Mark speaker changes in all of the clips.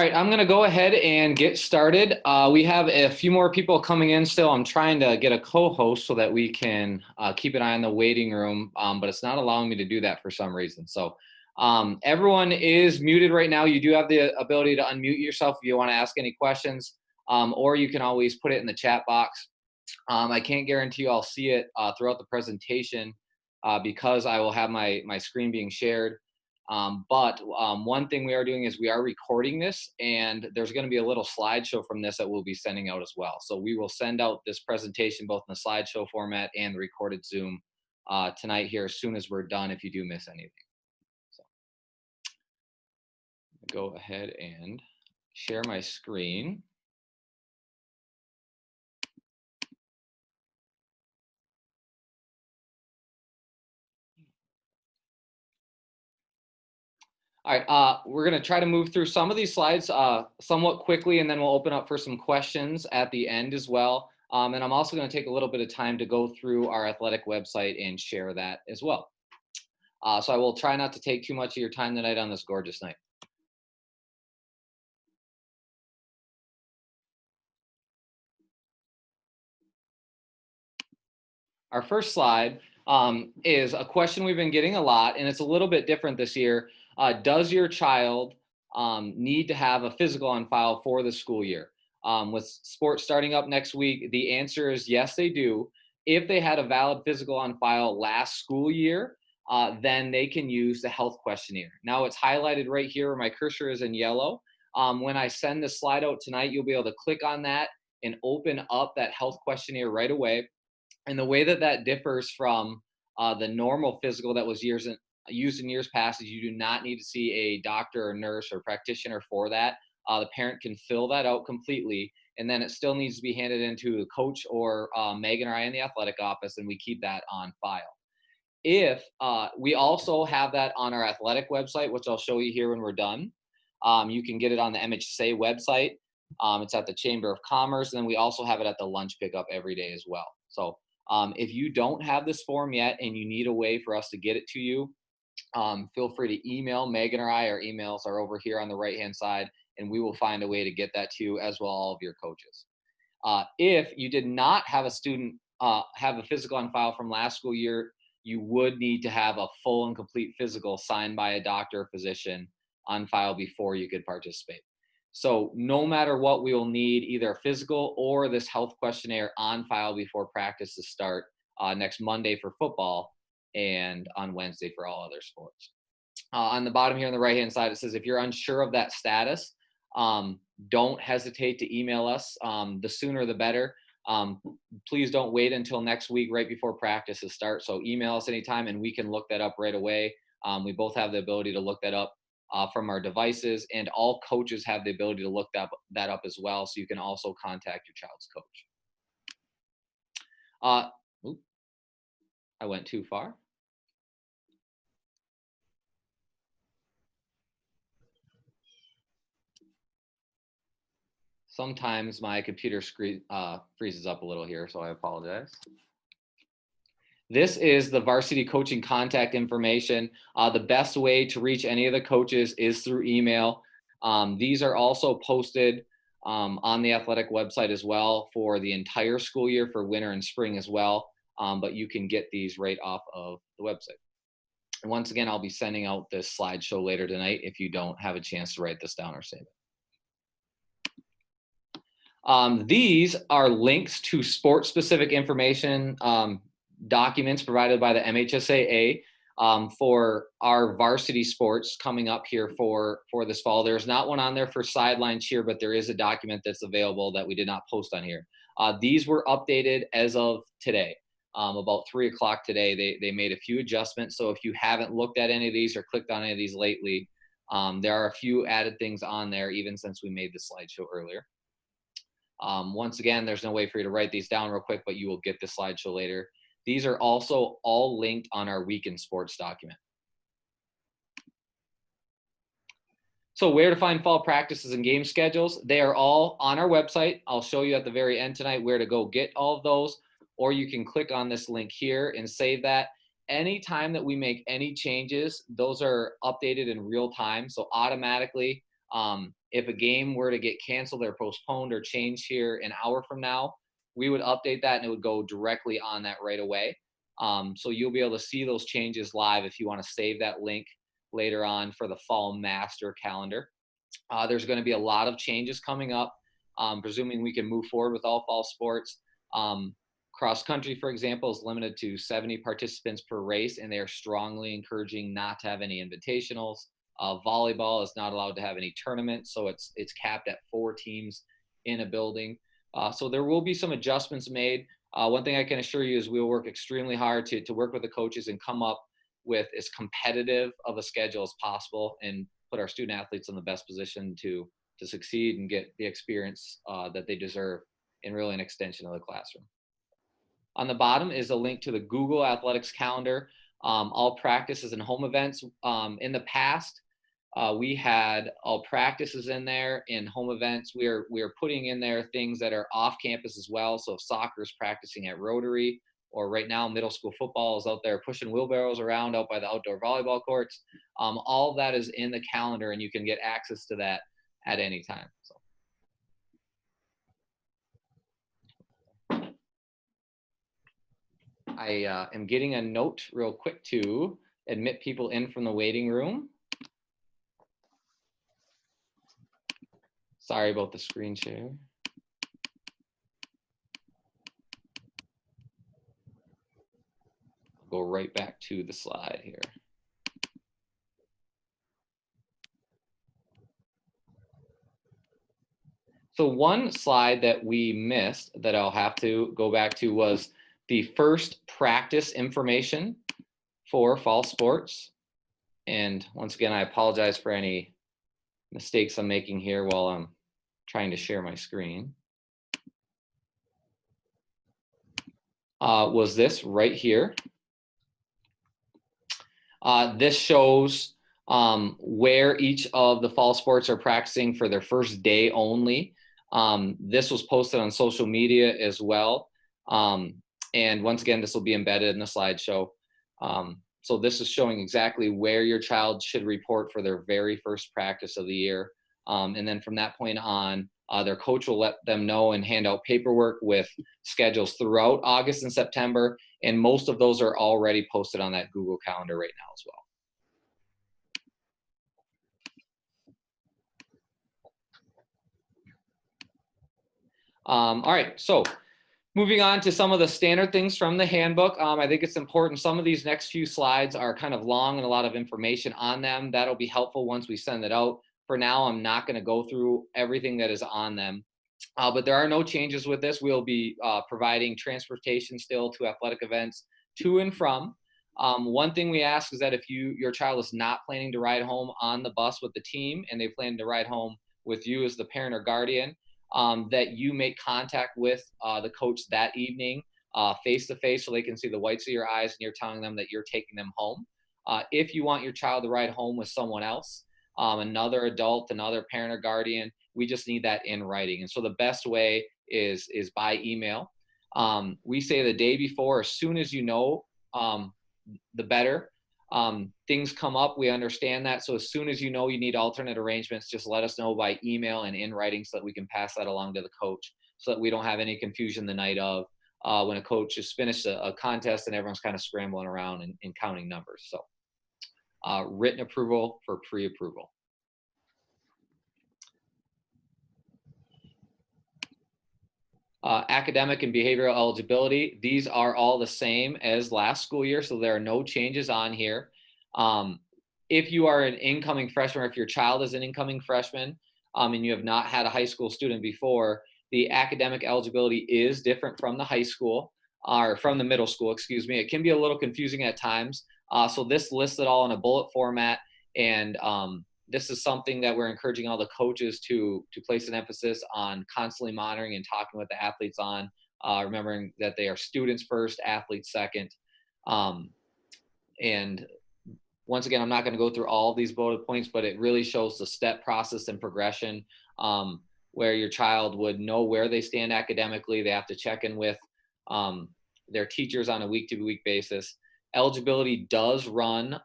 Speaker 1: All right, I'm going to go ahead and get started. We have a few more people coming in still. I'm trying to get a co-host so that we can keep an eye on the waiting room, but it's not allowing me to do that for some reason. So everyone is muted right now. You do have the ability to unmute yourself if you want to ask any questions, or you can always put it in the chat box. I can't guarantee you I'll see it throughout the presentation because I will have my screen being shared. But one thing we are doing is we are recording this, and there's going to be a little slideshow from this that we'll be sending out as well. So we will send out this presentation both in the slideshow format and the recorded Zoom tonight here as soon as we're done if you do miss anything. So go ahead and share my screen. All right, we're going to try to move through some of these slides somewhat quickly, and then we'll open up for some questions at the end as well. And I'm also going to take a little bit of time to go through our athletic website and share that as well. So I will try not to take too much of your time tonight on this gorgeous night. Our first slide is a question we've been getting a lot, and it's a little bit different this year. Does your child need to have a physical on file for the school year? With sports starting up next week, the answer is yes, they do. If they had a valid physical on file last school year, then they can use the health questionnaire. Now it's highlighted right here where my cursor is in yellow. When I send this slide out tonight, you'll be able to click on that and open up that health questionnaire right away. And the way that that differs from the normal physical that was used in years past is you do not need to see a doctor or nurse or practitioner for that. The parent can fill that out completely, and then it still needs to be handed into the coach or Megan or I in the athletic office, and we keep that on file. If we also have that on our athletic website, which I'll show you here when we're done. You can get it on the MHSA website. It's at the Chamber of Commerce, and then we also have it at the lunch pickup every day as well. So if you don't have this form yet and you need a way for us to get it to you, feel free to email Megan or I. Our emails are over here on the right-hand side, and we will find a way to get that to you as well all of your coaches. If you did not have a student have a physical on file from last school year, you would need to have a full and complete physical signed by a doctor or physician on file before you could participate. So no matter what, we will need either a physical or this health questionnaire on file before practices start next Monday for football and on Wednesday for all other sports. On the bottom here on the right-hand side, it says if you're unsure of that status, don't hesitate to email us. The sooner the better. Please don't wait until next week right before practices start. So email us anytime and we can look that up right away. We both have the ability to look that up from our devices, and all coaches have the ability to look that up as well. So you can also contact your child's coach. I went too far. Sometimes my computer screen freezes up a little here, so I apologize. This is the varsity coaching contact information. The best way to reach any of the coaches is through email. These are also posted on the athletic website as well for the entire school year for winter and spring as well. But you can get these right off of the website. And once again, I'll be sending out this slideshow later tonight if you don't have a chance to write this down or save it. These are links to sport-specific information documents provided by the MHSAA for our varsity sports coming up here for this fall. There's not one on there for sideline cheer, but there is a document that's available that we did not post on here. These were updated as of today, about 3 o'clock today. They made a few adjustments. So if you haven't looked at any of these or clicked on any of these lately, there are a few added things on there even since we made the slideshow earlier. Once again, there's no way for you to write these down real quick, but you will get the slideshow later. These are also all linked on our weekend sports document. So where to find fall practices and game schedules? They are all on our website. I'll show you at the very end tonight where to go get all of those, or you can click on this link here and save that. Anytime that we make any changes, those are updated in real time. So automatically, If a game were to get canceled or postponed or changed here an hour from now, we would update that and it would go directly on that right away. So you'll be able to see those changes live if you want to save that link later on for the fall master calendar. There's going to be a lot of changes coming up, presuming we can move forward with all fall sports. Cross country, for example, is limited to 70 participants per race, and they are strongly encouraging not to have any invitationals. Volleyball is not allowed to have any tournaments, so it's capped at 4 teams in a building. So there will be some adjustments made. One thing I can assure you is we'll work extremely hard to work with the coaches and come up with as competitive of a schedule as possible and put our student athletes in the best position to succeed and get the experience that they deserve in really an extension of the classroom. On the bottom is a link to the Google Athletics calendar. All practices and home events. In the past, we had all practices in there and home events. We are putting in there things that are off campus as well. So if soccer is practicing at Rotary, or right now middle school football is out there pushing wheelbarrows around out by the outdoor volleyball courts. All of that is in the calendar and you can get access to that at any time. So. I am getting a note real quick to admit people in from the waiting room. Sorry about the screen share. I'll go right back to the slide here. So one slide that we missed that I'll have to go back to was the first practice information for fall sports. And once again, I apologize for any mistakes I'm making here while I'm trying to share my screen. Was this right here. This shows where each of the fall sports are practicing for their first day only. This was posted on social media as well. And once again, this will be embedded in the slideshow. So this is showing exactly where your child should report for their very first practice of the year. And then from that point on, their coach will let them know and hand out paperwork with schedules throughout August and September. And most of those are already posted on that Google Calendar right now as well. All right, so moving on to some of the standard things from the handbook. I think it's important. Some of these next few slides are kind of long and a lot of information on them. That'll be helpful once we send it out. For now, I'm not going to go through everything that is on them. But there are no changes with this. We'll be providing transportation still to athletic events to and from. One thing we ask is that if your child is not planning to ride home on the bus with the team and they plan to ride home with you as the parent or guardian, that you make contact with the coach that evening face to face so they can see the whites of your eyes and you're telling them that you're taking them home. If you want your child to ride home with someone else, another adult, another parent or guardian, we just need that in writing. And so the best way is by email. We say the day before, as soon as you know, the better. Things come up, we understand that. So as soon as you know you need alternate arrangements, just let us know by email and in writing so that we can pass that along to the coach so that we don't have any confusion the night of when a coach has finished a contest and everyone's kind of scrambling around and counting numbers. So written approval for pre-approval. Academic and behavioral eligibility, these are all the same as last school year, so there are no changes on here. If you are an incoming freshman or if your child is an incoming freshman and you have not had a high school student before, the academic eligibility is different from the high school or from the middle school, excuse me. It can be a little confusing at times. So this lists it all in a bullet format, and this is something that we're encouraging all the coaches to place an emphasis on constantly monitoring and talking with the athletes on, remembering that they are students first, athletes second. And once again, I'm not going to go through all of these bullet points, but it really shows the step process and progression where your child would know where they stand academically. They have to check in with their teachers on a week-to-week basis. Eligibility does run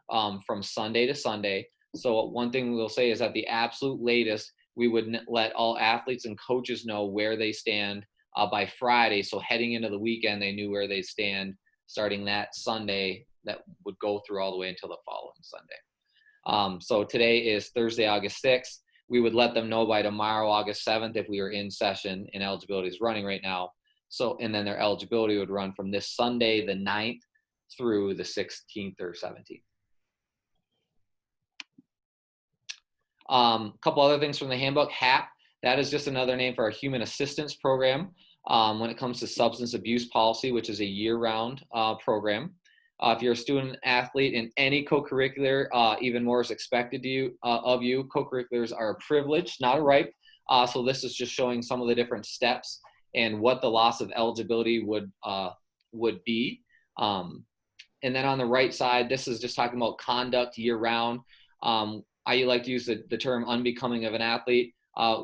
Speaker 1: from Sunday to Sunday. So one thing we'll say is at the absolute latest, we would let all athletes and coaches know where they stand by Friday. So heading into the weekend, they knew where they stand starting that Sunday that would go through all the way until the following Sunday. So today is Thursday, August 6th. We would let them know by tomorrow, August 7th, if we were in session and eligibility is running right now. So, and then their eligibility would run from this Sunday, the 9th through the 16th or 17th. A couple other things from the handbook. HAP, that is just another name for our Human Assistance Program when it comes to substance abuse policy, which is a year-round program. If you're a student athlete in any co-curricular, even more is expected of you. Co-curriculars are a privilege, not a right. So this is just showing some of the different steps and what the loss of eligibility would be. And then on the right side, this is just talking about conduct year-round. I like to use the term unbecoming of an athlete.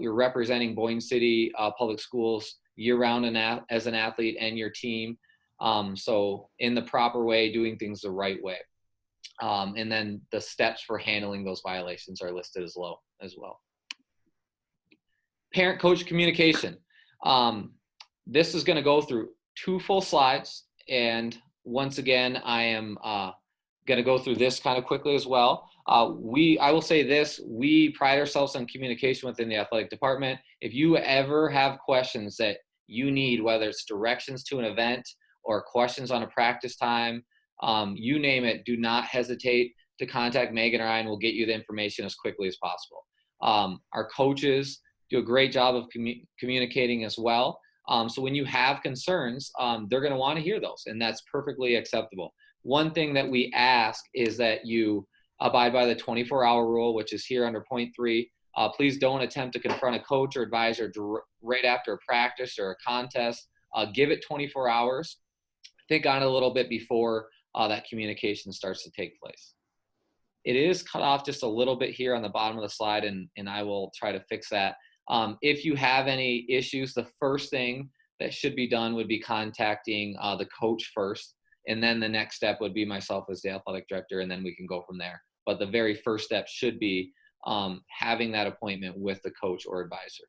Speaker 1: You're representing Boyne City Public Schools year-round as an athlete and your team. So in the proper way, doing things the right way. And then the steps for handling those violations are listed as well. Parent-coach communication. This is going to go through 2 full slides. And once again, I am going to go through this kind of quickly as well. I will say this, we pride ourselves on communication within the athletic department. If you ever have questions that you need, whether it's directions to an event or questions on a practice time, you name it, do not hesitate to contact Megan or I, and we'll get you the information as quickly as possible. Our coaches do a great job of communicating as well. So when you have concerns, they're going to want to hear those, and that's perfectly acceptable. One thing that we ask is that you abide by the 24-hour rule, which is here under point 3. Please don't attempt to confront a coach or advisor right after a practice or a contest. Give it 24 hours. Think on it a little bit before that communication starts to take place. It is cut off just a little bit here on the bottom of the slide, and I will try to fix that. If you have any issues, the first thing that should be done would be contacting the coach first, and then the next step would be myself as the athletic director, and then we can go from there. But the very first step should be having that appointment with the coach or advisor.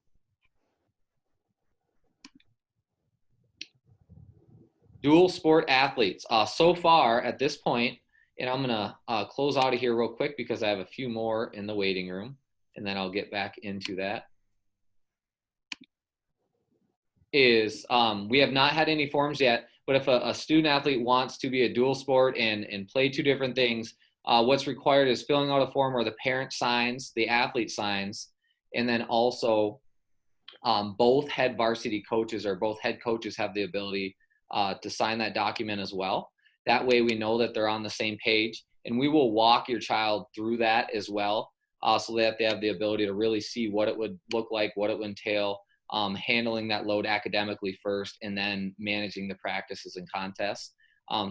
Speaker 1: Dual sport athletes. So far at this point, and I'm gonna close out of here real quick because I have a few more in the waiting room, and then I'll get back into that. We have not had any forms yet, but if a student athlete wants to be a dual sport and play 2 different things, what's required is filling out a form where the parent signs, the athlete signs, and then also both head varsity coaches or both head coaches have the ability to sign that document as well. That way we know that they're on the same page, and we will walk your child through that as well, so that they have the ability to really see what it would look like, what it would entail, handling that load academically first, and then managing the practices and contests.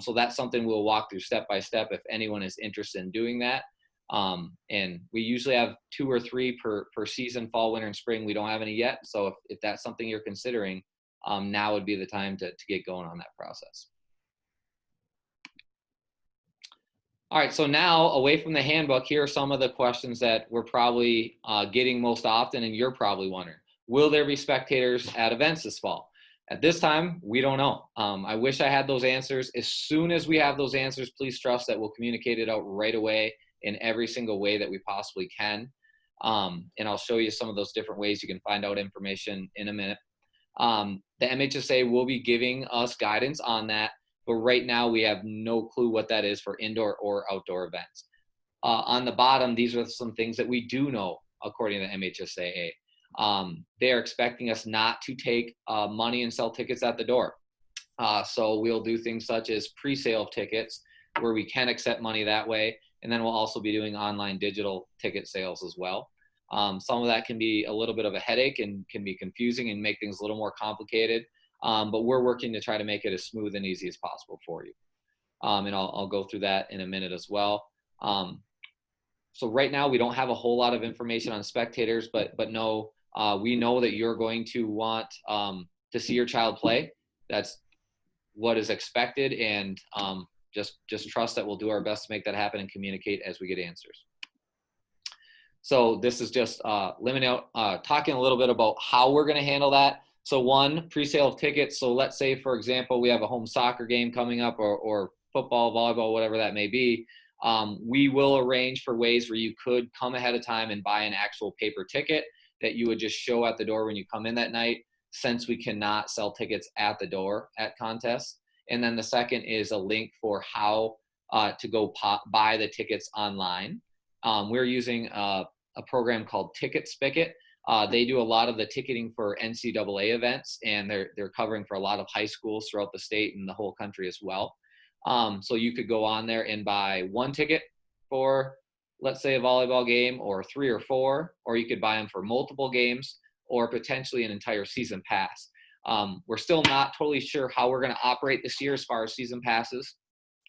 Speaker 1: So that's something we'll walk through step by step if anyone is interested in doing that. And we usually have 2 or 3 per season, fall, winter, and spring. We don't have any yet. So if that's something you're considering, now would be the time to get going on that process. All right, so now away from the handbook, here are some of the questions that we're probably getting most often, and you're probably wondering. Will there be spectators at events this fall? At this time, we don't know. I wish I had those answers. As soon as we have those answers, please trust that we'll communicate it out right away in every single way that we possibly can. And I'll show you some of those different ways you can find out information in a minute. The MHSA will be giving us guidance on that, but right now we have no clue what that is for indoor or outdoor events. On the bottom, these are some things that we do know according to MHSAA. They are expecting us not to take money and sell tickets at the door. So we'll do things such as pre-sale of tickets where we can accept money that way. And then we'll also be doing online digital ticket sales as well. Some of that can be a little bit of a headache and can be confusing and make things a little more complicated. But we're working to try to make it as smooth and easy as possible for you. And I'll go through that in a minute as well. So right now we don't have a whole lot of information on spectators, but no, we know that you're going to want to see your child play. That's what is expected, and just trust that we'll do our best to make that happen and communicate as we get answers. So this is just talking a little bit about how we're going to handle that. So one, pre-sale of tickets. So let's say, for example, we have a home soccer game coming up, or football, volleyball, whatever that may be. We will arrange for ways where you could come ahead of time and buy an actual paper ticket that you would just show at the door when you come in that night, since we cannot sell tickets at the door at contests. And then the second is a link for how to go buy the tickets online. We're using a program called Ticket Spigot. They do a lot of the ticketing for NCAA events, and they're covering for a lot of high schools throughout the state and the whole country as well. So you could go on there and buy one ticket for, let's say, a volleyball game, or 3 or 4, or you could buy them for multiple games, or potentially an entire season pass. We're still not totally sure how we're going to operate this year as far as season passes,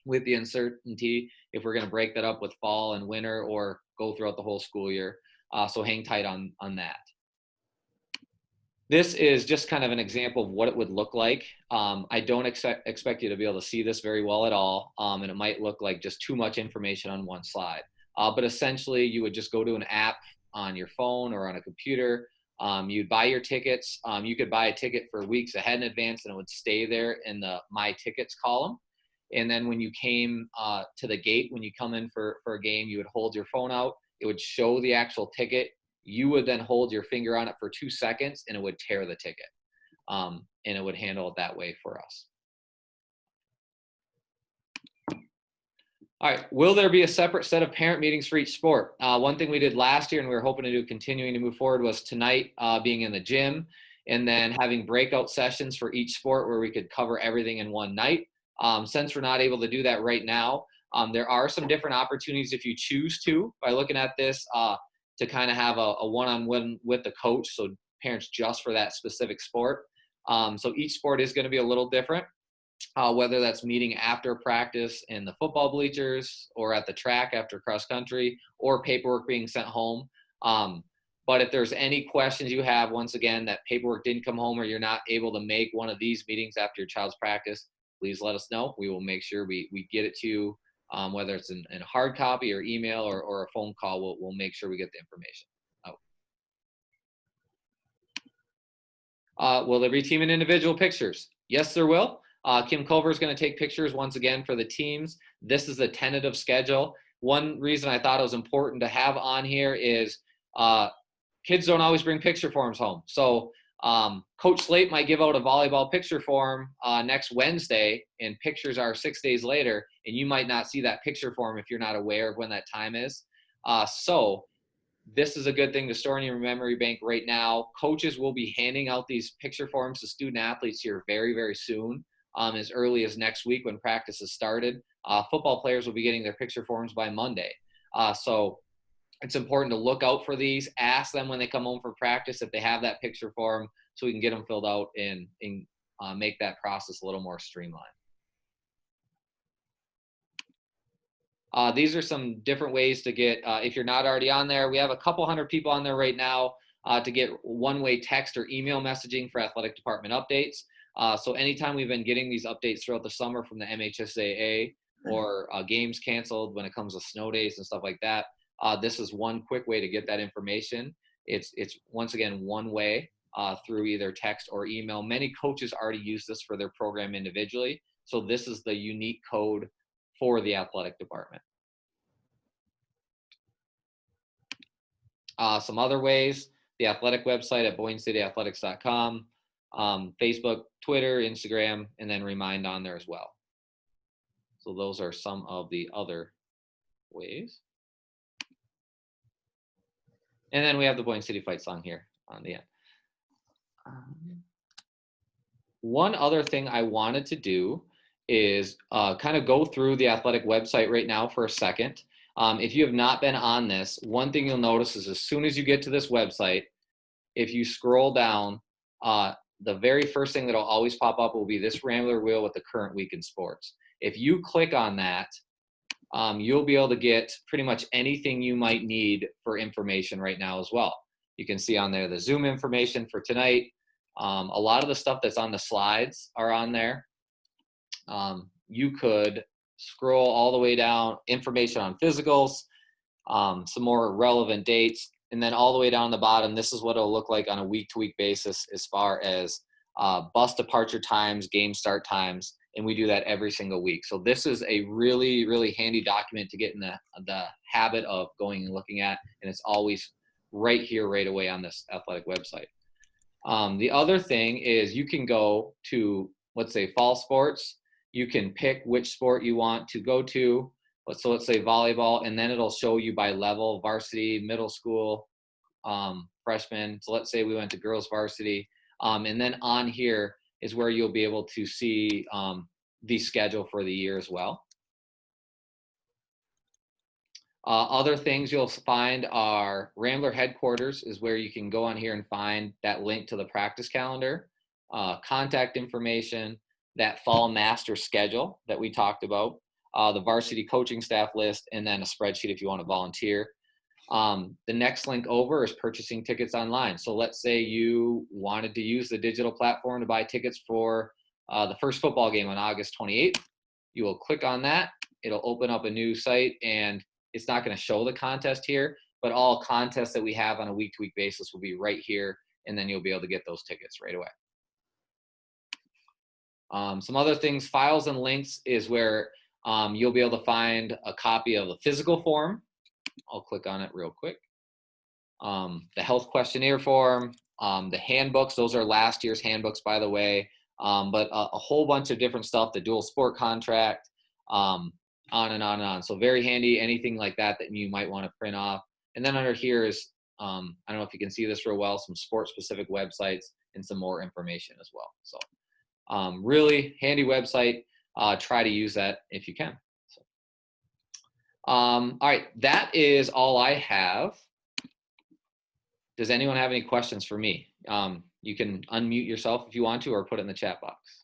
Speaker 1: with the uncertainty if we're going to break that up with fall and winter or go throughout the whole school year. So hang tight on that. This is just kind of an example of what it would look like. I don't expect you to be able to see this very well at all, and it might look like just too much information on one slide. But essentially, you would just go to an app on your phone or on a computer. You'd buy your tickets. You could buy a ticket for weeks ahead in advance, and it would stay there in the My Tickets column. And then when you came to the gate, when you come in for a game, you would hold your phone out. It would show the actual ticket. You would then hold your finger on it for 2 seconds, and it would tear the ticket. And it would handle it that way for us. All right, will there be a separate set of parent meetings for each sport? One thing we did last year, and we were hoping to do continuing to move forward, was tonight being in the gym, and then having breakout sessions for each sport where we could cover everything in one night. Since we're not able to do that right now, there are some different opportunities if you choose to, by looking at this, to kind of have a one-on-one with the coach, so parents just for that specific sport. So each sport is going to be a little different, whether that's meeting after practice in the football bleachers, or at the track after cross country, or paperwork being sent home. But if there's any questions you have, once again, that paperwork didn't come home, or you're not able to make one of these meetings after your child's practice, please let us know. We will make sure we get it to you, whether it's in a hard copy or email or a phone call. We'll make sure we get the information out. Will there be team and individual pictures? Yes, there will. Kim Culver is going to take pictures once again for the teams. This is a tentative schedule. One reason I thought it was important to have on here is kids don't always bring picture forms home. So Coach Slate might give out a volleyball picture form next Wednesday, and pictures are 6 days later, and you might not see that picture form if you're not aware of when that time is. So this is a good thing to store in your memory bank right now. Coaches will be handing out these picture forms to student athletes here very, very soon, as early as next week when practice has started. Football players will be getting their picture forms by Monday. So it's important to look out for these. Ask them when they come home for practice if they have that picture form, so we can get them filled out and make that process a little more streamlined. These are some different ways to get, if you're not already on there, we have a couple hundred people on there right now to get one-way text or email messaging for athletic department updates. So anytime we've been getting these updates throughout the summer from the MHSAA, or games canceled when it comes to snow days and stuff like that, this is one quick way to get that information. It's once again one way through either text or email. Many coaches already use this for their program individually, so this is the unique code for the athletic department. Some other ways: the athletic website at BoyneCityAthletics.com, Facebook, Twitter, Instagram, and then Remind on there as well. So those are some of the other ways. And then we have the Boyne City fight song here on the end. One other thing I wanted to do is kind of go through the athletic website right now for a second. If you have not been on this, one thing you'll notice is as soon as you get to this website, if you scroll down, the very first thing that'll always pop up will be this Rambler wheel with the current week in sports. If you click on that, you'll be able to get pretty much anything you might need for information right now as well. You can see on there the Zoom information for tonight. A lot of the stuff that's on the slides are on there. You could scroll all the way down, information on physicals, some more relevant dates. And then all the way down the bottom, this is what it'll look like on a week-to-week basis as far as bus departure times, game start times, and we do that every single week. So this is a really, really handy document to get in the habit of going and looking at, and it's always right here, right away on this athletic website. The other thing is you can go to, let's say, fall sports. You can pick which sport you want to go to. So let's say volleyball, and then it'll show you by level: varsity, middle school, freshman. So let's say we went to girls varsity. And then on here is where you'll be able to see the schedule for the year as well. Other things you'll find are Rambler headquarters is where you can go on here and find that link to the practice calendar, contact information, that fall master schedule that we talked about, the varsity coaching staff list, and then a spreadsheet if you want to volunteer. The next link over is purchasing tickets online. So let's say you wanted to use the digital platform to buy tickets for the first football game on August 28th. You will click on that. It'll open up a new site, and it's not going to show the contest here, but all contests that we have on a week-to-week basis will be right here, and then you'll be able to get those tickets right away. Some other things, files and links is where you'll be able to find a copy of the physical form. I'll click on it real quick. The health questionnaire form, the handbooks, those are last year's handbooks, by the way, but a whole bunch of different stuff, the dual sport contract, on and on and on. So very handy, anything like that that you might want to print off. And then under here is, I don't know if you can see this real well, some sport-specific websites and some more information as well. So really handy website. Try to use that if you can. So, all right, that is all I have. Does anyone have any questions for me? You can unmute yourself if you want to, or put it in the chat box.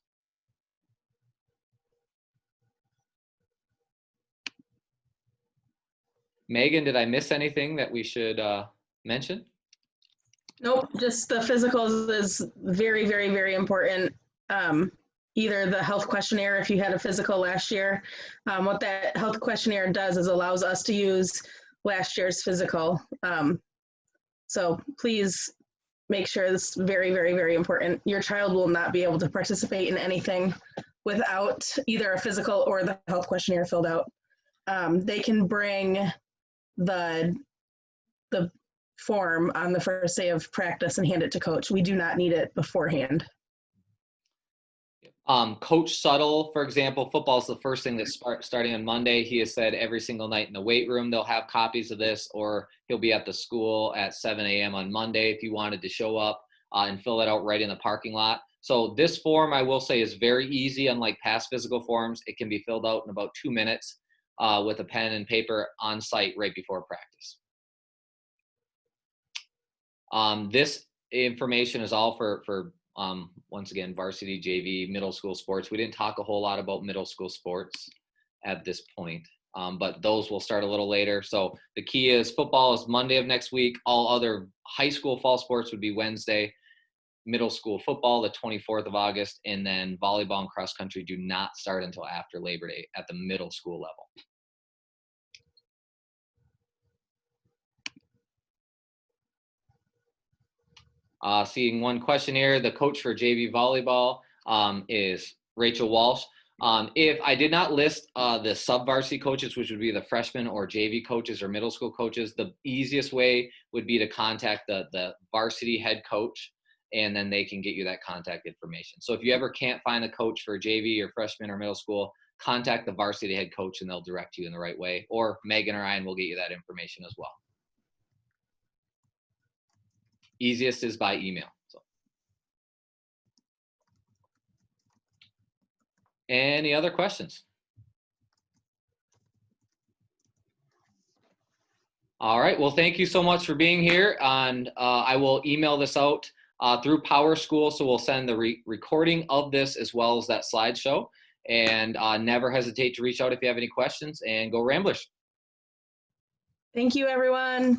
Speaker 1: Megan, did I miss anything that we should mention?
Speaker 2: Nope, just the physicals is very, very, very important. Either the health questionnaire, if you had a physical last year, what that health questionnaire does is allows us to use last year's physical. So please make sure this is very, very, very important. Your child will not be able to participate in anything without either a physical or the health questionnaire filled out. They can bring the form on the first day of practice and hand it to coach. We do not need it beforehand.
Speaker 1: Coach Suttle, for example, football is the first thing that's starting on Monday. He has said every single night in the weight room they'll have copies of this, or he'll be at the school at 7 a.m. on Monday if you wanted to show up and fill it out right in the parking lot. So this form, I will say, is very easy. Unlike past physical forms, it can be filled out in about 2 minutes with a pen and paper on site right before practice. This information is all for once again, varsity, JV, middle school sports. We didn't talk a whole lot about middle school sports at this point, but those will start a little later. So the key is football is Monday of next week. All other high school fall sports would be Wednesday. Middle school football, the 24th of August, and then volleyball and cross country do not start until after Labor Day at the middle school level. Seeing one question here, the coach for JV volleyball is Rachel Walsh. If I did not list the sub-varsity coaches, which would be the freshman or JV coaches or middle school coaches, the easiest way would be to contact the varsity head coach, and then they can get you that contact information. So if you ever can't find a coach for JV or freshman or middle school, contact the varsity head coach and they'll direct you in the right way, or Megan or Ryan will get you that information as well. Easiest is by email. So. Any other questions? All right. Well, thank you so much for being here. And I will email this out through PowerSchool. So we'll send the recording of this as well as that slideshow. And never hesitate to reach out if you have any questions, and go Ramblers.
Speaker 2: Thank you, everyone.